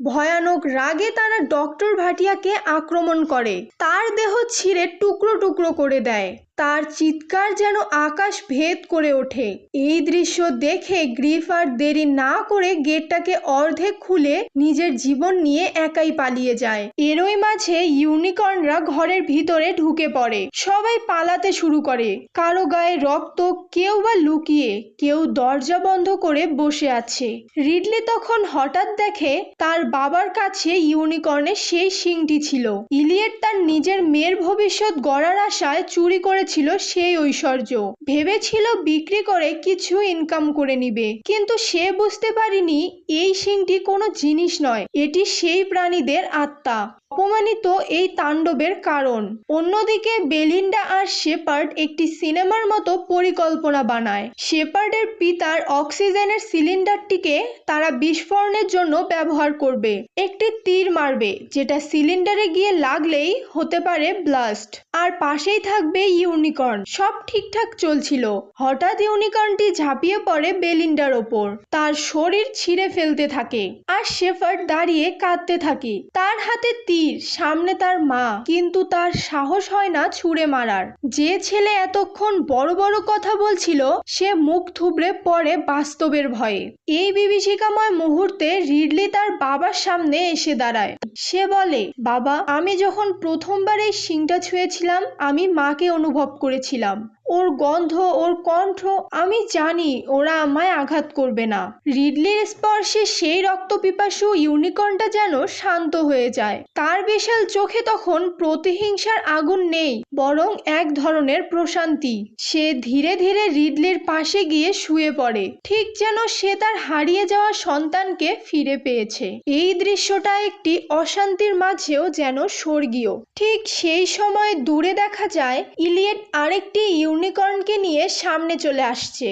ভয়ানক রাগে তারা ডক্টর ভাটিয়াকে আক্রমণ করে, তার দেহ ছিঁড়ে টুকরো টুকরো করে দেয়। তার চিৎকার যেন আকাশ ভেদ করে ওঠে। এই দৃশ্য দেখে গ্রিফ আর দেরি না করে গেটটাকে অর্ধেক খুলে নিজের জীবন নিয়ে একাই পালিয়ে যায়। এরই মাঝে ইউনিকর্নরা ঘরের ভিতরে ঢুকে পড়ে। সবাই পালাতে শুরু করে, কারো গায়ে রক্ত, কেউ বা লুকিয়ে, কেউ দরজা বন্ধ করে বসে আছে। রিডলি তখন হঠাৎ দেখে তার বাবার কাছে ইউনিকর্নের সেই শিংটি ছিল। ইলিয়েট তার নিজের মেয়ের ভবিষ্যৎ গড়ার আশায় চুরি করেছিল সেই ঐশ্বর্য। ভেবেছিল বিক্রি করে কিছু ইনকাম করে নিবে, কিন্তু সে বুঝতে পারেনি এই শিংটি কোনো জিনিস নয়, এটি সেই প্রাণীদের আত্মা, অপমানিত এই তাণ্ডবের কারণ। অন্যদিকে বেলিন্ডা আর শেপার্ড একটি সিনেমার মতো পরিকল্পনা বানায়। শেপার্ডের পিতার অক্সিজেনের সিলিন্ডারটিকে তারা বিস্ফোরণের জন্য ব্যবহার করবে। একটি তীর মারবে যেটা সিলিন্ডারে গিয়ে লাগলেই হতে পারে ব্লাস্ট, আর পাশেই থাকবে ইউনিকর্ন। সব ঠিকঠাক চলছিল, হঠাৎ ইউনিকর্নটি ঝাঁপিয়ে পড়ে বেলিন্ডার ওপর, তার শরীর ছিঁড়ে ফেলতে থাকে, আর শেফার্ড দাঁড়িয়ে কাঁদতে থাকে। তার হাতে তীর, সামনে তার মা, কিন্তু তার সাহস হয় না ছুঁড়ে মারার। যে ছেলে এতক্ষণ বড় বড় কথা বলছিল সে মুখ থুবড়ে পড়ে বাস্তবের ভয়ে। এই বিভীষিকাময় মুহূর্তে রিডলি তার বাবার সামনে এসে দাঁড়ায়। সে বলে, বাবা, আমি যখন প্রথমবার এই শিংটা ছুঁয়েছিলাম আমি মাকে অনুভব করেছিলাম, ওর গন্ধ, ওর কণ্ঠ। আমি জানি ওরা আমায় আঘাত করবে না। রিডলির স্পর্শে সেই রক্তপিপাসু ইউনিকর্নটা যেন শান্ত হয়ে যায়। তার বিশাল চোখে তখন প্রতিহিংসার আগুন নেই, বরং এক ধরনের প্রশান্তি। সে ধীরে ধীরে রিডলির পাশে গিয়ে শুয়ে পড়ে, ঠিক যেন সে তার হারিয়ে যাওয়া সন্তানকে ফিরে পেয়েছে। এই দৃশ্যটা একটি অশান্তির মাঝেও যেন স্বর্গীয়। ঠিক সেই সময় দূরে দেখা যায় ইলিয়েট আরেকটি ইউনিকর্নকে নিয়ে সামনে চলে আসছে।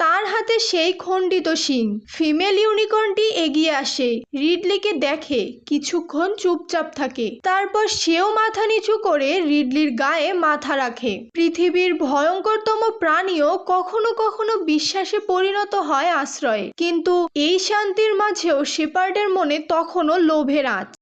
তার হাতে সেই খণ্ডিত শিং। ফিমেল ইউনিকর্নটি এগিয়ে আসে, রিডলিকে দেখে, কিছুক্ষণ চুপচাপ থাকে, তারপর সেও মাথা নিচু করে রিডলির গায়ে মাথা রাখে। পৃথিবীর ভয়ঙ্করতম প্রাণীও কখনো কখনো বিশ্বাসে পরিণত হয় আশ্রয়ে, কিন্তু এই শান্তির মাঝেও শেপার্ডের মনে তখনও লোভের আঁচ।